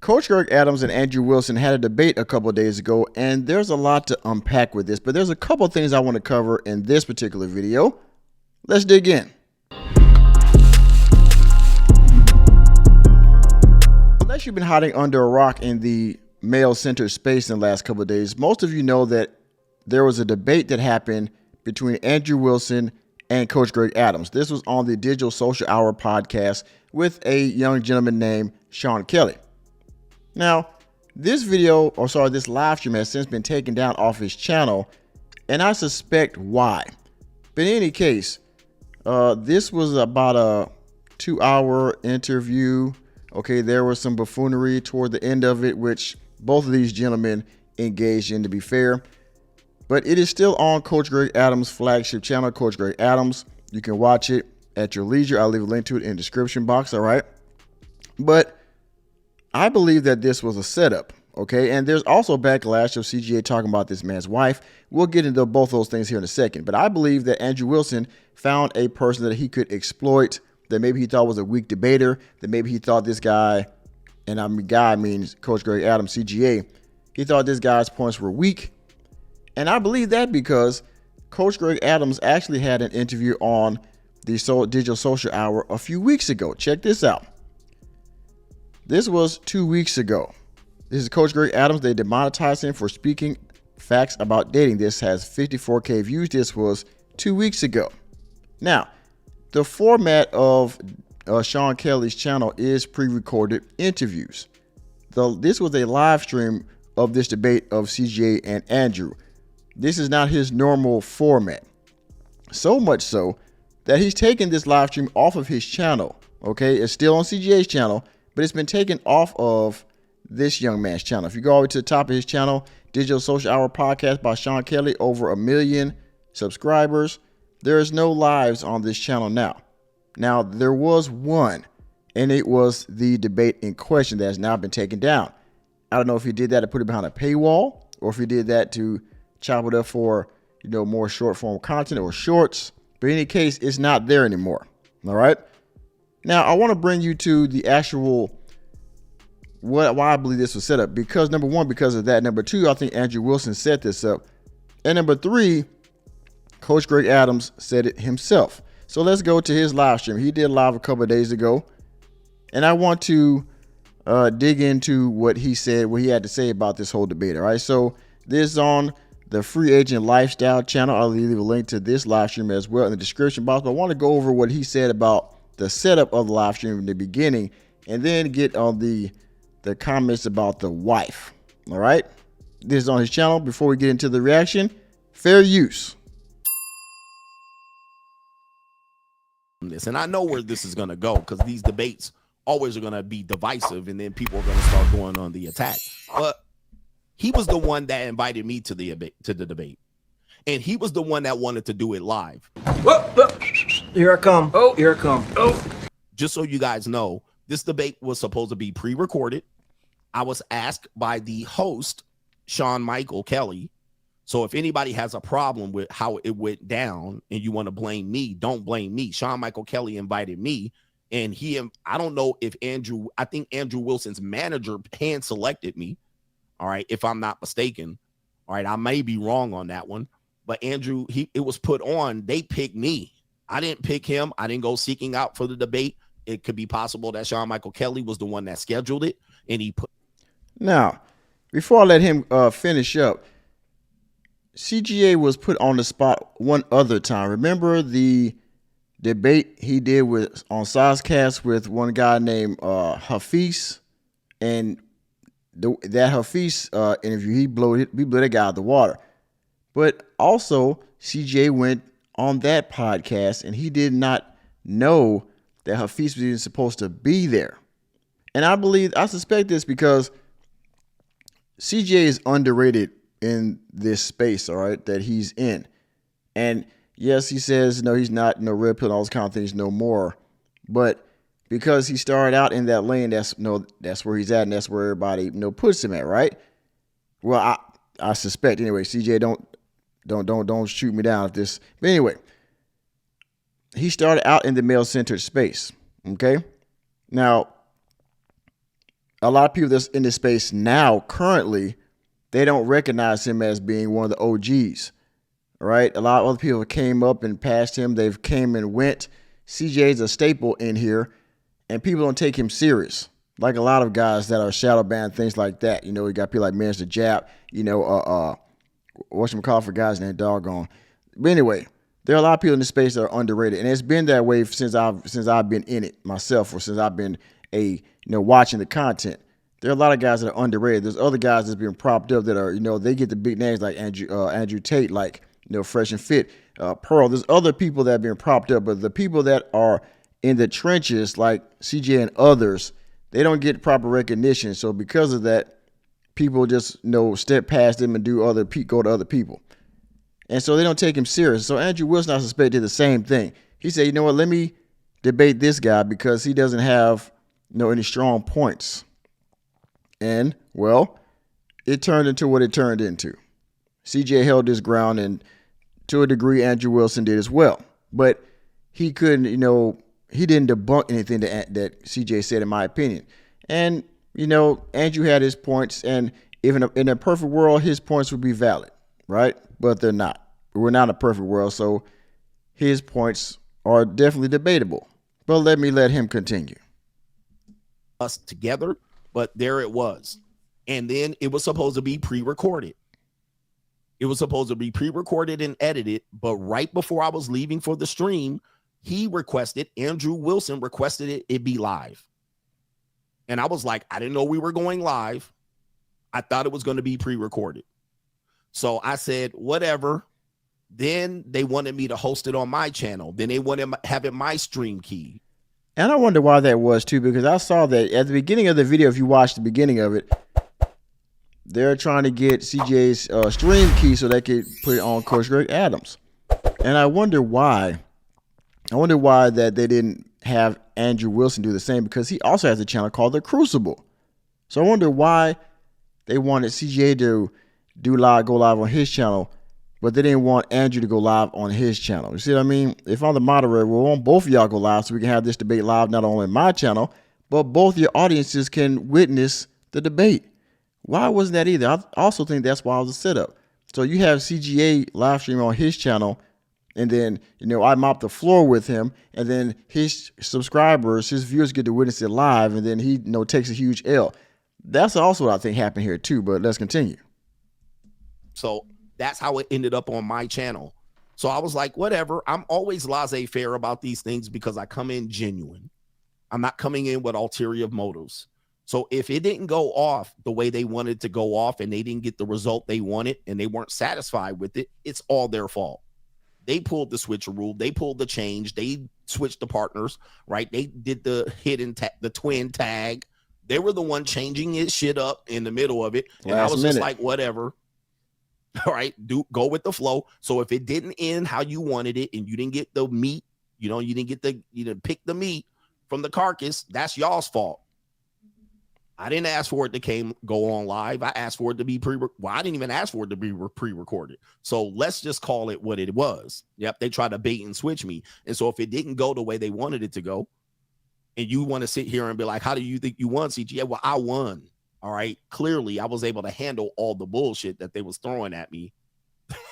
Coach Greg Adams and Andrew Wilson had a debate a couple of days ago, and there's a lot to unpack with this, but there's a couple of things I want to cover in this particular video. Let's dig in. Unless you've been hiding under a rock in the male-centered space in the last couple of days, most of you know that there was a debate that happened between Andrew Wilson and Coach Greg Adams. This was on the Digital Social Hour podcast with a young gentleman named Sean Kelly. Now, this live stream has since been taken down off his channel, and I suspect why. But in any case, this was about a 2-hour interview. Okay, there was some buffoonery toward the end of it, which both of these gentlemen engaged in, to be fair. But it is still on Coach Greg Adams' flagship channel, Coach Greg Adams. You can watch it at your leisure. I'll leave a link to it in the description box, all right? But I believe that this was a setup, okay? And there's also backlash of CGA talking about this man's wife. We'll get into both those things here in a second. But I believe that Andrew Wilson found a person that he could exploit, that maybe he thought was a weak debater, that maybe he thought this guy, and I mean guy means Coach Greg Adams, CGA, he thought this guy's points were weak. And I believe that because Coach Greg Adams actually had an interview on the Digital Social Hour a few weeks ago. Check this out. This was 2 weeks ago. This is Coach Greg Adams. They demonetized him for speaking facts about dating. This has 54K views. This was 2 weeks ago. Now, the format of Sean Kelly's channel is pre-recorded interviews. This was a live stream of this debate of CGA and Andrew. This is not his normal format. So much so that he's taken this live stream off of his channel. Okay, it's still on CGA's channel, but it's been taken off of this young man's channel. If you go all the way to the top of his channel, Digital Social Hour Podcast by Sean Kelly, over 1 million subscribers. There is no lives on this channel now. Now, there was one, and it was the debate in question that has now been taken down. I don't know if he did that to put it behind a paywall, or if he did that to chop it up for, more short form content or shorts. But in any case, it's not there anymore. All right. Now, I want to bring you to the actual why I believe this was set up. Because number one, because of that. Number two, I think Andrew Wilson set this up. And number three, Coach Greg Adams said it himself. So let's go to his live stream. He did live a couple of days ago. And I want to dig into what he said, what he had to say about this whole debate. All right. So this is on the Free Agent Lifestyle channel. I'll leave a link to this live stream as well in the description box. But I want to go over what he said about the setup of the live stream in the beginning, and then get on the comments about the wife. All right. This is on his channel. Before we get into the reaction, fair use. And I know where this is going to go, because these debates always are going to be divisive, and then people are going to start going on the attack. But he was the one that invited me to the debate, and he was the one that wanted to do it live. Whoa. Here I come. Oh, here I come. Oh. Just so you guys know, this debate was supposed to be pre-recorded. I was asked by the host, Sean Michael Kelly. So if anybody has a problem with how it went down and you want to blame me, don't blame me. Sean Michael Kelly invited me, and I don't know if I think Andrew Wilson's manager hand selected me. All right, if I'm not mistaken. All right, I may be wrong on that one. But Andrew, it was put on. They picked me. I didn't pick him. I didn't go seeking out for the debate. It could be possible that Sean Michael Kelly was the one that scheduled it, and he put. Now, before I let him finish up, CGA was put on the spot one other time. Remember the debate he did on Sizecast with one guy named Hafiz, and that Hafiz interview, he blew that guy out of the water. But also, CGA went on that podcast, and he did not know that Hafiz was even supposed to be there. And I suspect this because CGA is underrated in this space, all right, that he's in. And yes, he says, no, he's not red pill and all those kind of things no more. But because he started out in that lane, that's where he's at, and that's where everybody puts him at, right? Well, I suspect anyway. CJ, don't shoot me down if this. But anyway, he started out in the male-centered space. Okay, now a lot of people that's in this space now, currently, they don't recognize him as being one of the OGs, right? A lot of other people came up and passed him. They've came and went. CJ is a staple in here, and people don't take him serious. Like a lot of guys that are shadow banned, things like that. You know, you got people like Manager Jap, whatchamacallit for guys named doggone. But anyway, there are a lot of people in this space that are underrated, and it's been that way since I've been in it myself, or since I've been watching the content. There are a lot of guys that are underrated. There's other guys that's been propped up that are, they get the big names like Andrew Tate, like, Fresh and Fit, Pearl. There's other people that have been propped up, but the people that are in the trenches, like CJ and others, they don't get proper recognition. So because of that, people just step past them and go to other people. And so they don't take him serious. So Andrew Wilson, I suspect, did the same thing. He said, you know what, let me debate this guy because he doesn't have any strong points. And, well, it turned into what it turned into. CJ held his ground, and to a degree, Andrew Wilson did as well. But he couldn't, he didn't debunk anything that CJ said, in my opinion. And, Andrew had his points, and even in a perfect world, his points would be valid, right? But they're not. We're not a perfect world, so his points are definitely debatable. But let him continue. Us together, but there it was. And then it was supposed to be pre-recorded. It was supposed to be pre-recorded and edited, but right before I was leaving for the stream, Andrew Wilson requested it be live. And I was like, I didn't know we were going live. I thought it was going to be pre-recorded. So I said, whatever. Then they wanted me to host it on my channel. Then they wanted to have it my stream key. And I wonder why that was too, because I saw that at the beginning of the video, if you watch the beginning of it, they're trying to get CJ's stream key so they could put it on Coach Greg Adams. And I wonder why. That they didn't have Andrew Wilson do the same, because he also has a channel called The Crucible. So I wonder why they wanted CJ to go live on his channel, but they didn't want Andrew to go live on his channel. You see what I mean? If I'm the moderator, we want both of y'all go live so we can have this debate live, not only on my channel, but both your audiences can witness the debate. Why wasn't that either? I also think that's why it was a setup. So you have CGA live stream on his channel, and then, I mop the floor with him, and then his subscribers, his viewers get to witness it live, and then he, takes a huge L. That's also what I think happened here too, but let's continue. So that's how it ended up on my channel. So I was like, whatever. I'm always laissez-faire about these things because I come in genuine. I'm not coming in with ulterior motives. So if it didn't go off the way they wanted to go off and they didn't get the result they wanted and they weren't satisfied with it, it's all their fault. They pulled the switcheroo. They pulled the change. They switched the partners, right? They did the the twin tag. They were the one changing his shit up in the middle of it. And I was just like, whatever. All right, go with the flow. So if it didn't end how you wanted it and you didn't get the meat, you didn't get pick the meat from the carcass, that's y'all's fault. I didn't ask for it to go on live. I asked for it to be I didn't even ask for it to be pre-recorded. So let's just call it what it was. Yep, they tried to bait and switch me. And so if it didn't go the way they wanted it to go, and you want to sit here and be like, how do you think you won, CGA? Well, I won. All right. Clearly, I was able to handle all the bullshit that they was throwing at me.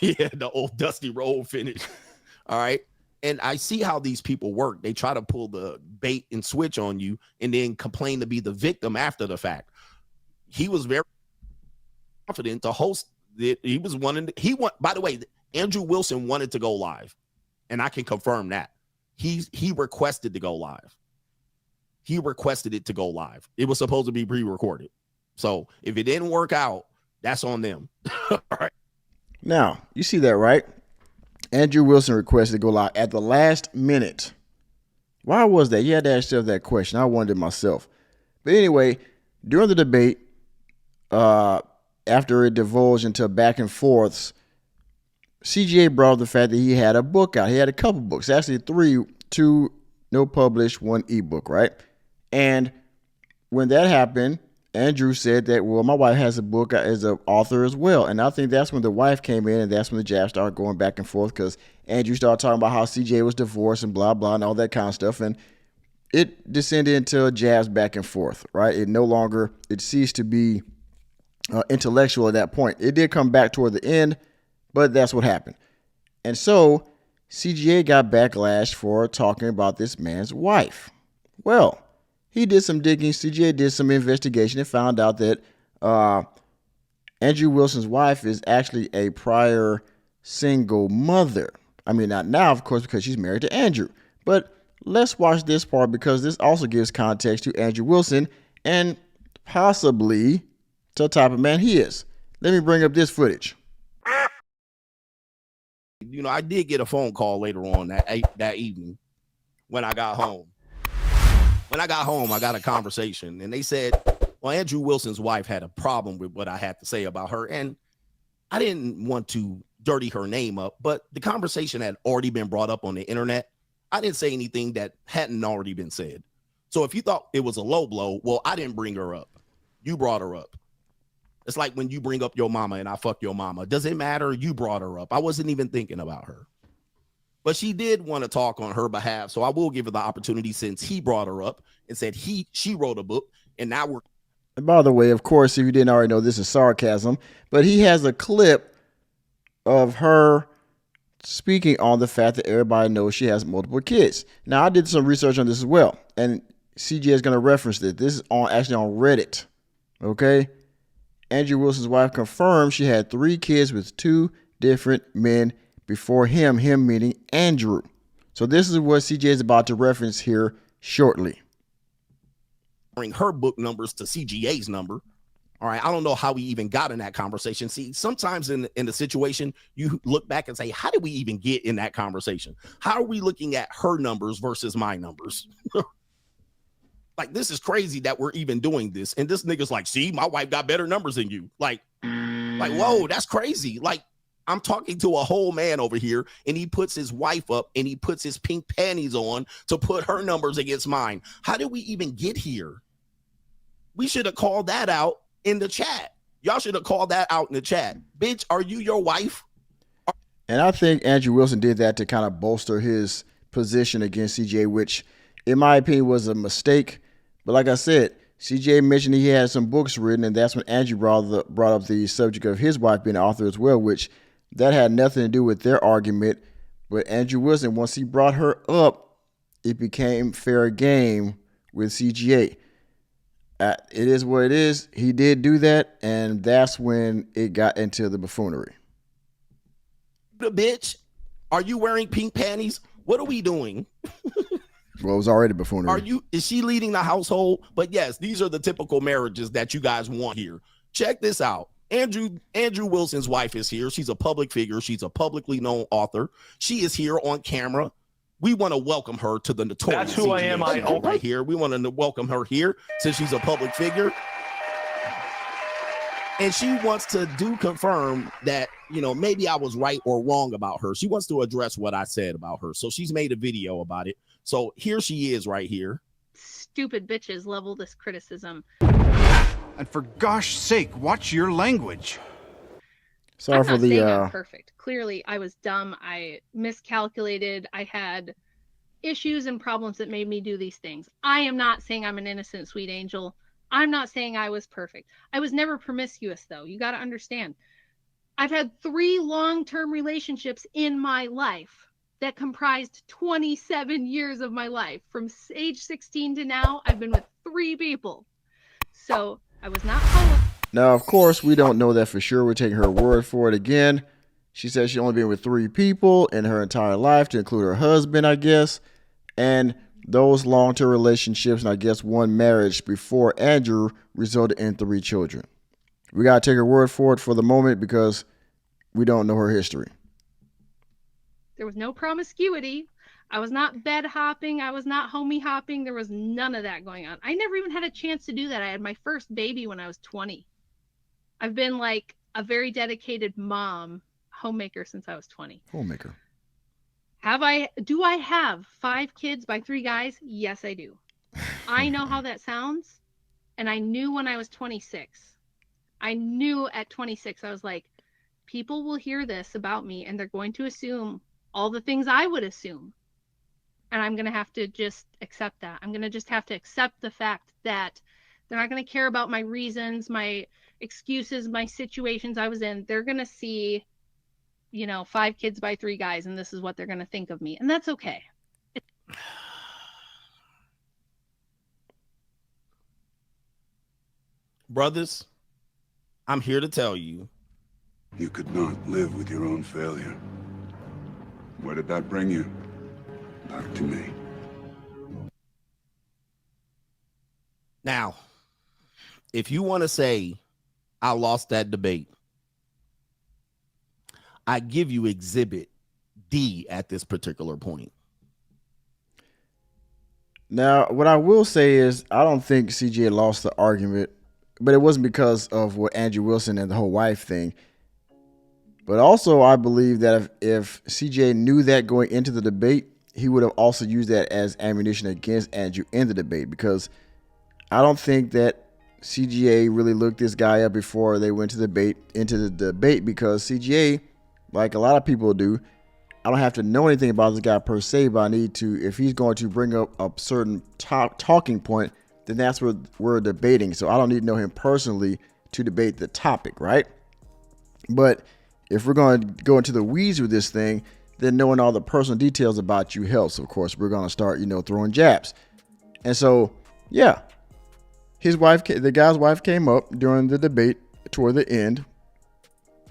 Yeah, the old Dusty Road finish. All right. And I see how these people work. They try to pull the bait and switch on you and then complain to be the victim after the fact. He was very confident to host it. By the way, Andrew Wilson wanted to go live, and I can confirm that. He requested to go live. He requested it to go live. It was supposed to be pre-recorded. So if it didn't work out, that's on them. All right. Now, you see that, right? Andrew Wilson requested to go live at the last minute. Why was that? You had to ask yourself that question. I wondered myself. But anyway, during the debate, after it divulged into back and forths, CGA brought up the fact that he had a book out. He had a couple books, actually two no published, one ebook, right? And when that happened, Andrew said that, well, my wife has a book as an author as well. And I think that's when the wife came in, and that's when the jab started going back and forth, because Andrew started talking about how CJ was divorced and blah, blah, and all that kind of stuff. And it descended into jabs back and forth, right? It ceased to be intellectual at that point. It did come back toward the end, but that's what happened. And so CGA got backlash for talking about this man's wife. Well, he did some digging. CGA did some investigation and found out that Andrew Wilson's wife is actually a prior single mother. I mean, not now, of course, because she's married to Andrew. But let's watch this part because this also gives context to Andrew Wilson and possibly to the type of man he is. Let me bring up this footage. You know, I did get a phone call later on that evening when I got home. When I got home, I got a conversation, and they said, well, Andrew Wilson's wife had a problem with what I had to say about her, and I didn't want to dirty her name up, but the conversation had already been brought up on the internet. I didn't say anything that hadn't already been said. So if you thought it was a low blow, well, I didn't bring her up. You brought her up. It's like when you bring up your mama and I fuck your mama. Does it matter? You brought her up. I wasn't even thinking about her. But she did want to talk on her behalf, so I will give her the opportunity since he brought her up and said she wrote a book, and now we're... And by the way, of course, if you didn't already know, this is sarcasm, but he has a clip of her speaking on the fact that everybody knows she has multiple kids. Now, I did some research on this as well, and CJ is going to reference this. This is actually on Reddit, okay? Andrew Wilson's wife confirmed she had 3 kids with 2 different men before him meaning Andrew. So this is what CJ is about to reference here shortly. Bring her book numbers to CGA's number. All right, I don't know how we even got in that conversation. See, sometimes in the situation, you look back and say, how did we even get in that conversation? How are we looking at her numbers versus my numbers? Like, this is crazy that we're even doing this. And this nigga's like, see, my wife got better numbers than you. Like, whoa, that's crazy. Like, I'm talking to a whole man over here, and he puts his wife up and he puts his pink panties on to put her numbers against mine. How did we even get here? We should have called that out in the chat. Y'all should have called that out in the chat. Bitch, are you your wife? And I think Andrew Wilson did that to kind of bolster his position against CJ, which in my opinion was a mistake. But like I said, CJ mentioned he had some books written, and that's when Andrew brought up the subject of his wife being an author as well, which that had nothing to do with their argument. But Andrew Wilson, once he brought her up, it became fair game with CGA. It is what it is. He did do that, and that's when it got into the buffoonery. The bitch, are you wearing pink panties? What are we doing? Well, it was already buffoonery. Is she leading the household? But yes, these are the typical marriages that you guys want here. Check this out. Andrew Wilson's wife is here. She's a public figure. She's a publicly known author. She is here on camera. We want to welcome her to the notorious. That's who I am. Right here. We want to welcome her here since she's a public figure. And she wants to confirm that, you know, maybe I was right or wrong about her. She wants to address what I said about her. So she's made a video about it. So here she is right here. Stupid bitches level this criticism. And for gosh sake, watch your language. Sorry for the I'm perfect. Clearly, I was dumb. I miscalculated. I had issues and problems that made me do these things. I am not saying I'm an innocent, sweet angel. I'm not saying I was perfect. I was never promiscuous, though. You got to understand. I've had 3 long-term relationships in my life that comprised 27 years of my life. From age 16 to now, I've been with 3 people. So I was not following. Now, of course, we don't know that for sure. We're taking her word for it again. She says she only been with 3 people in her entire life, to include her husband, I guess. And those long-term relationships, and I guess one marriage before Andrew, resulted in 3 children. We got to take her word for it for the moment because we don't know her history. There was no promiscuity. I was not bed hopping. I was not homie hopping. There was none of that going on. I never even had a chance to do that. I had my first baby when I was 20. I've been like a very dedicated mom, homemaker since I was 20. Homemaker. Do I have 5 kids by 3 guys? Yes, I do. I know how that sounds. And I knew when I was 26. I knew at 26, I was like, people will hear this about me and they're going to assume all the things I would assume. And I'm going to have to just accept that. I'm going to just have to accept the fact that they're not going to care about my reasons, my excuses, my situations I was in. They're going to see, 5 kids by 3 guys, and this is what they're going to think of me. And that's okay. Brothers, I'm here to tell you. You could not live with your own failure. Where did that bring you? Back to me. Now, if you want to say I lost that debate, I give you exhibit D at this particular point. Now, what I will say is I don't think CJ lost the argument, but it wasn't because of what Andrew Wilson and the whole wife thing. But also, I believe that if CJ knew that going into the debate, he would have also used that as ammunition against Andrew in the debate, because I don't think that CGA really looked this guy up before they went into the debate, because CGA, like a lot of people do, I don't have to know anything about this guy per se, but I need to, if he's going to bring up a certain talking point, then that's what we're debating. So I don't need to know him personally to debate the topic, right? But if we're going to go into the weeds with this thing, then knowing all the personal details about you helps. Of course, we're going to start, throwing jabs. And so, yeah, the guy's wife came up during the debate toward the end.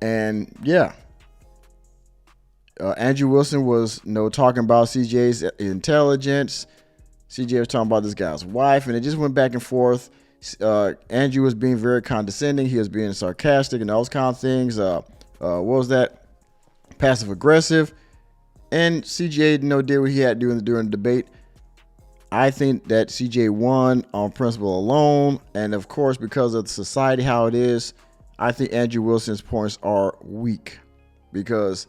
And yeah, Andrew Wilson was talking about CJ's intelligence. CJ was talking about this guy's wife, and it just went back and forth. Andrew was being very condescending. He was being sarcastic and those kind of things. What was that? Passive aggressive. And CJ, did what he had to do during the debate. I think that CJ won on principle alone. And of course, because of society, how it is, I think Andrew Wilson's points are weak, because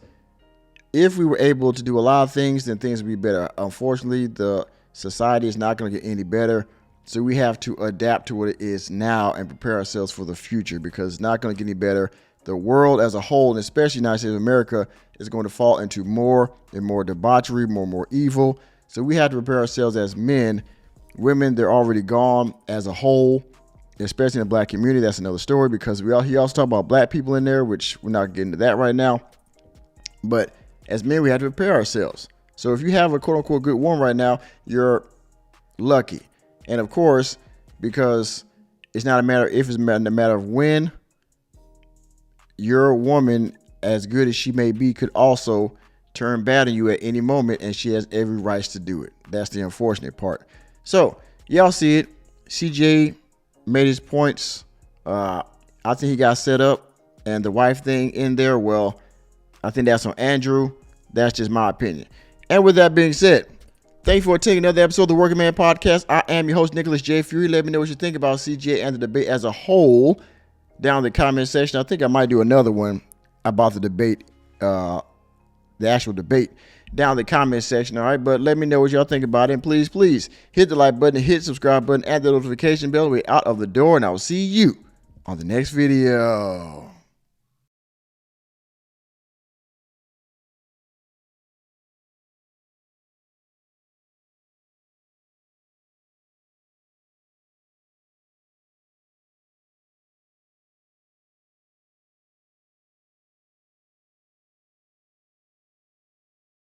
if we were able to do a lot of things, then things would be better. Unfortunately, the society is not going to get any better. So we have to adapt to what it is now and prepare ourselves for the future, because it's not going to get any better. The world as a whole, and especially the United States of America, is going to fall into more and more debauchery, more and more evil. So we have to prepare ourselves as men. Women, they're already gone as a whole, especially in the black community. That's another story, because he also talked about black people in there, which we're not getting to that right now. But as men, we have to prepare ourselves. So if you have a quote unquote good woman right now, you're lucky. And of course, because it's not a matter if, it's a matter of when, your woman, as good as she may be, could also turn bad on you at any moment, and she has every right to do it. That's the unfortunate part. So y'all see it. CJ made his points. I think he got set up, and the wife thing in there, well, I think that's on Andrew. That's just my opinion. And with that being said, thank you for taking another episode of the Working Man Podcast. I am your host, Nicholas J. Fury. Let me know what you think about CJ and the debate as a whole down in the comment section. I think I might do another one about the debate, the actual debate, down in the comment section. All right, but let me know what y'all think about it. And please hit the like button, hit subscribe button, add the notification bell. We're out of the door, and I will see you on the next video.